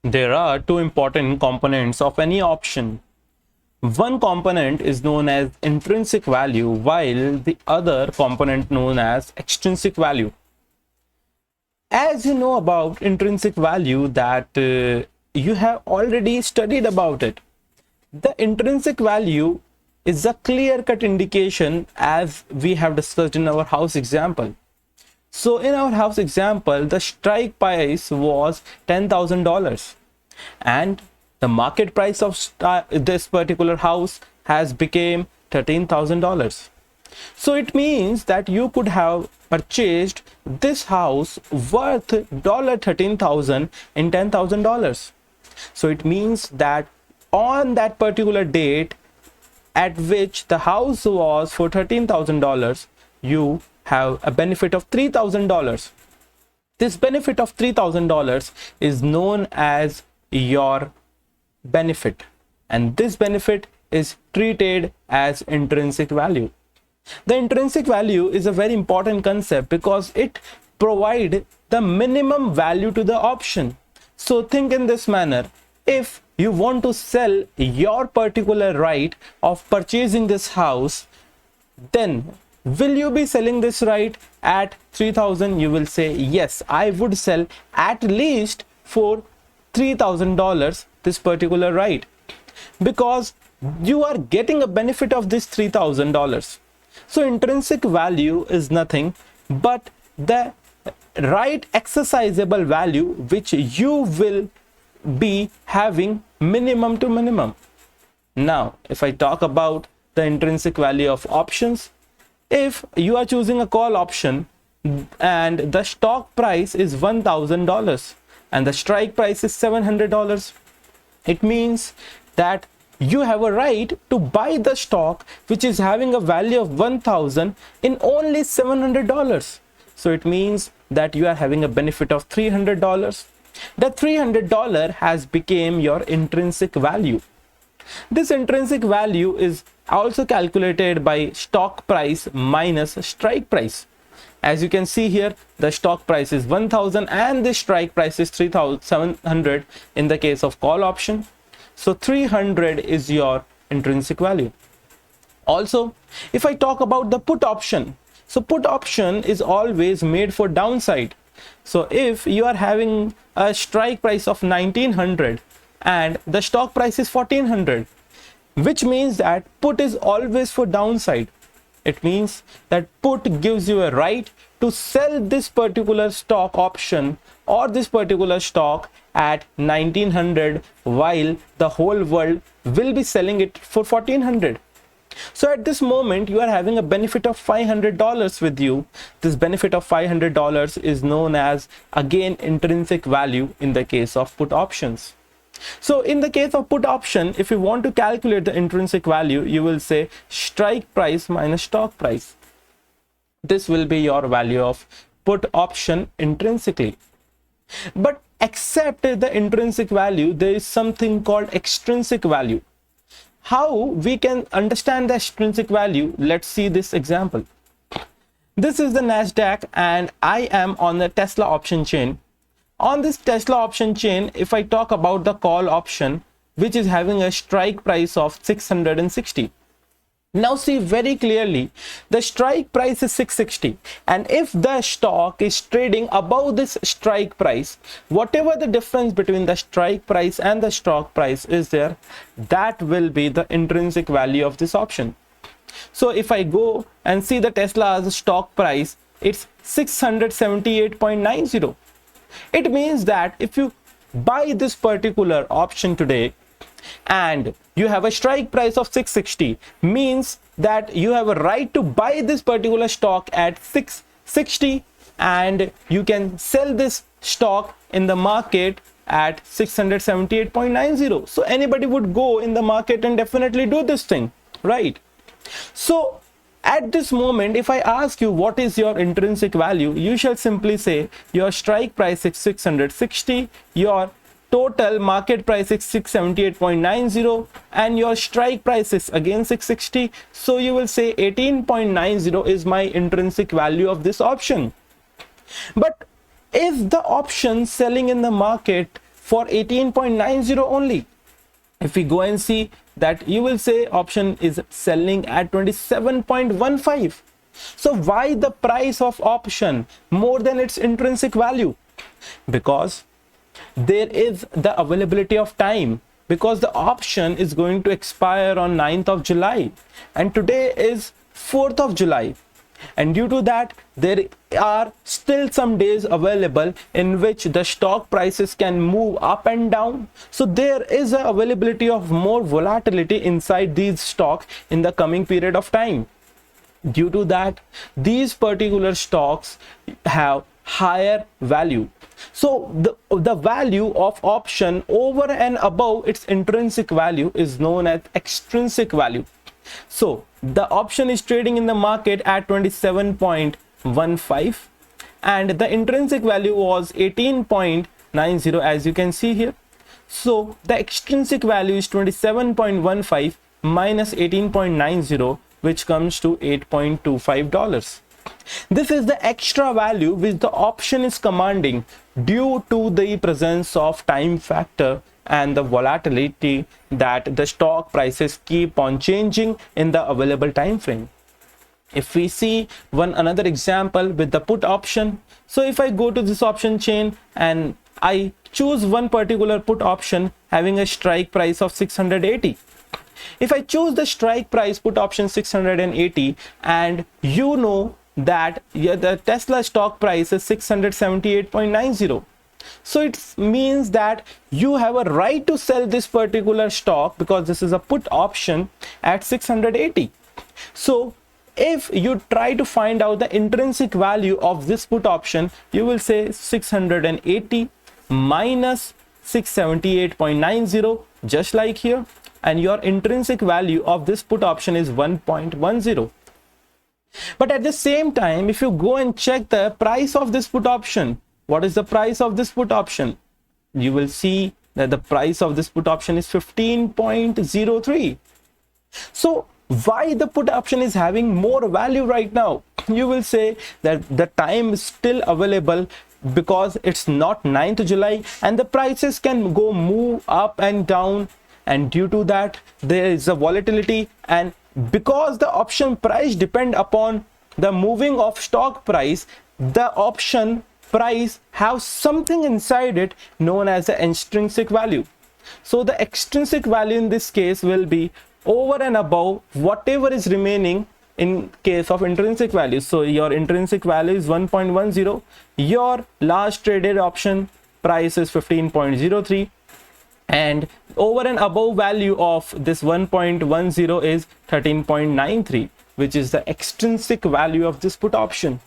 There are two important components of any option. One component is known as intrinsic value, while the other component known as extrinsic value. As you know about intrinsic value that you have already studied about it. The intrinsic value is a clear-cut indication as we have discussed in our house example. So in our house example, the strike price was $10,000 and the market price of this particular house has become $13,000. So it means that you could have purchased this house worth $13,000 in $10,000. So it means that on that particular date at which the house was for $13,000, you have a benefit of $3,000. This benefit of $3,000 is known as your benefit, and this benefit is treated as intrinsic value. The intrinsic value is a very important concept because it provides the minimum value to the option. So think in this manner: if you want to sell your particular right of purchasing this house, then will you be selling this right at 3,000? You will say, yes, I would sell at least for $3,000 this particular right, because you are getting a benefit of this $3,000. So intrinsic value is nothing but the right exercisable value which you will be having minimum to minimum. Now, if I talk about the intrinsic value of options, if you are choosing a call option and the stock price is $1,000 and the strike price is $700, it means that you have a right to buy the stock which is having a value of 1,000 in only $700. So it means that you are having a benefit of $300. The $300 has become your intrinsic value. This intrinsic value is also calculated by stock price minus strike price. As you can see here, the stock price is 1,000 and the strike price is 3,700 in the case of call option. So 300 is your intrinsic value. Also, if I talk about the put option, so put option is always made for downside. So if you are having a strike price of 1,900 and the stock price is 1,400, which means that put is always for downside. It means that put gives you a right to sell this particular stock option or this particular stock at 1,900 while the whole world will be selling it for 1,400. So at this moment you are having a benefit of $500 with you. This benefit of $500 is known as again intrinsic value in the case of put options. So in the case of put option, if you want to calculate the intrinsic value, you will say strike price minus stock price. This will be your value of put option intrinsically. But except the intrinsic value, there is something called extrinsic value. How we can understand the extrinsic value? Let's see this example. This is the Nasdaq and I am on the Tesla option chain. On this Tesla option chain, if I talk about the call option, which is having a strike price of 660. Now see very clearly, the strike price is 660, and if the stock is trading above this strike price, whatever the difference between the strike price and the stock price is there, that will be the intrinsic value of this option. So if I go and see the Tesla's stock price, it's 678.90. It means that if you buy this particular option today and you have a strike price of 660, means that you have a right to buy this particular stock at 660 and you can sell this stock in the market at 678.90. So anybody would go in the market and definitely do this thing, right? So at this moment, if I ask you what is your intrinsic value, you shall simply say your strike price is 660, your total market price is 678.90, and your strike price is again 660. So you will say 18.90 is my intrinsic value of this option. But if the option selling in the market for 18.90 only. If we go and see that, you will say option is selling at 27.15. So why the price of option more than its intrinsic value? Because there is the availability of time, because the option is going to expire on 9th of July and today is 4th of July. And due to that, there are still some days available in which the stock prices can move up and down. So there is a availability of more volatility inside these stocks in the coming period of time. Due to that, these particular stocks have higher value. So the value of option over and above its intrinsic value is known as extrinsic value. So the option is trading in the market at 27.15 and the intrinsic value was 18.90, as you can see here. So the extrinsic value is 27.15 minus 18.90, which comes to $8.25. This is the extra value which the option is commanding due to the presence of time factor and the volatility that the stock prices keep on changing in the available time frame. If we see another example with the put option, so if I go to this option chain and I choose one particular put option having a strike price of 680. If I choose the strike price put option 680 and you know that the Tesla stock price is 678.90. So it means that you have a right to sell this particular stock because this is a put option at 680. So if you try to find out the intrinsic value of this put option, you will say 680 minus 678.90, just like here, and your intrinsic value of this put option is 1.10. But at the same time, if you go and check the price of this put option, what is the price of this put option? You will see that the price of this put option is 15.03. So why the put option is having more value right now? You will say that the time is still available because it's not 9th July and the prices can move up and down, and due to that there is a volatility, and because the option price depend upon the moving of stock price, the option price have something inside it known as the extrinsic value. So the extrinsic value in this case will be over and above whatever is remaining in case of intrinsic value. So your intrinsic value is 1.10, your last traded option price is 15.03, and over and above value of this 1.10 is 13.93, which is the extrinsic value of this put option.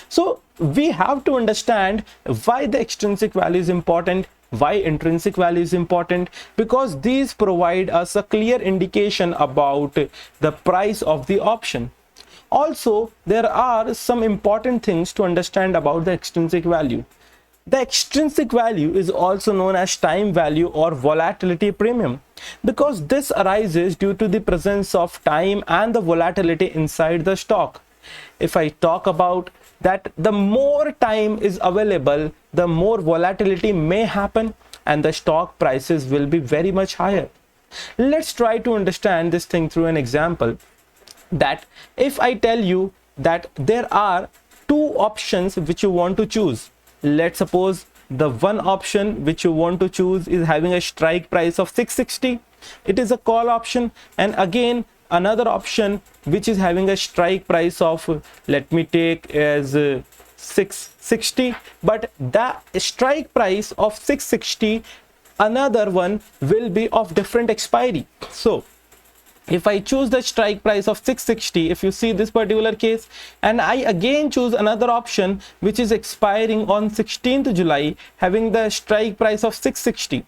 So we have to understand why the extrinsic value is important, why intrinsic value is important, because these provide us a clear indication about the price of the option. Also, there are some important things to understand about the extrinsic value. The extrinsic value is also known as time value or volatility premium, because this arises due to the presence of time and the volatility inside the stock. If I talk about that, the more time is available, the more volatility may happen and the stock prices will be very much higher. Let's try to understand this thing through an example. That if I tell you that there are two options which you want to choose, let's suppose the one option which you want to choose is having a strike price of 660, it is a call option, and again another option which is having a strike price of, let me take as 660, but the strike price of 660, another one will be of different expiry. So if I choose the strike price of 660, if you see this particular case, and I again choose another option which is expiring on 16th July having the strike price of 660.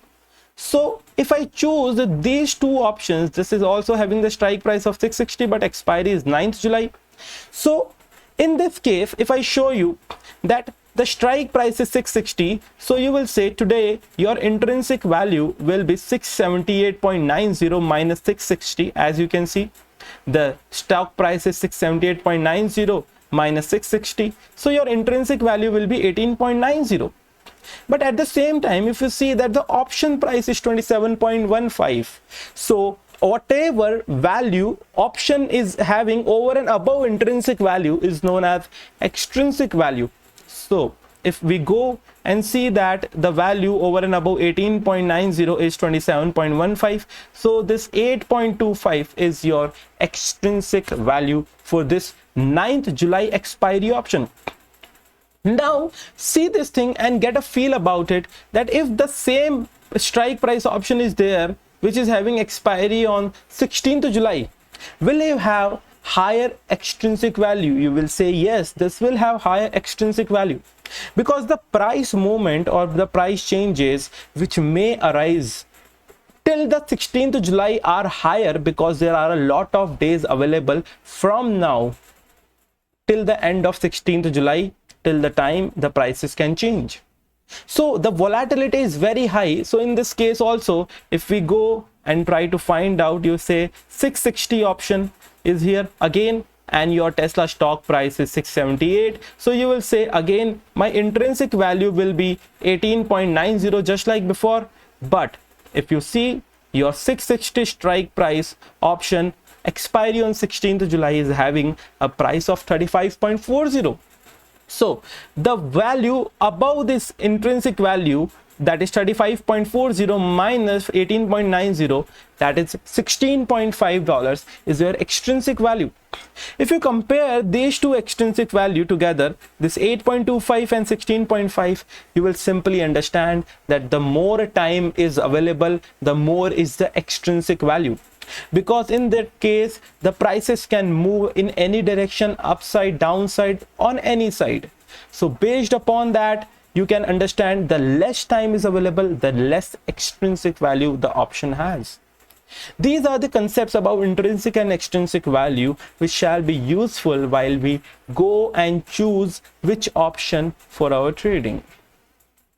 So if I choose these two options, this is also having the strike price of 660 but expiry is 9th July. So in this case, if I show you that the strike price is 660, so you will say today your intrinsic value will be 678.90 minus 660. As you can see, the stock price is 678.90 minus 660, so your intrinsic value will be 18.90. But at the same time, if you see that the option price is 27.15, so whatever value option is having over and above intrinsic value is known as extrinsic value. So if we go and see that the value over and above 18.90 is 27.15, so this 8.25 is your extrinsic value for this 9th July expiry option. Now see this thing and get a feel about it, that if the same strike price option is there which is having expiry on 16th July, will you have higher extrinsic value? You will say yes, this will have higher extrinsic value, because the price movement or the price changes which may arise till the 16th July are higher, because there are a lot of days available from now till the end of 16th July, till the time the prices can change. So the volatility is very high. So in this case also, if we go and try to find out, you say 660 option is here again, and your Tesla stock price is 678. So you will say again, my intrinsic value will be 18.90 just like before. But if you see your 660 strike price option expiry on 16th July is having a price of 35.40. So the value above this intrinsic value, that is 35.40 minus 18.90, that is $16.5 is your extrinsic value. If you compare these two extrinsic value together, this 8.25 and 16.5, you will simply understand that the more time is available, the more is the extrinsic value. Because in that case, the prices can move in any direction, upside, downside, on any side. So based upon that, you can understand the less time is available, the less extrinsic value the option has. These are the concepts about intrinsic and extrinsic value which shall be useful while we go and choose which option for our trading.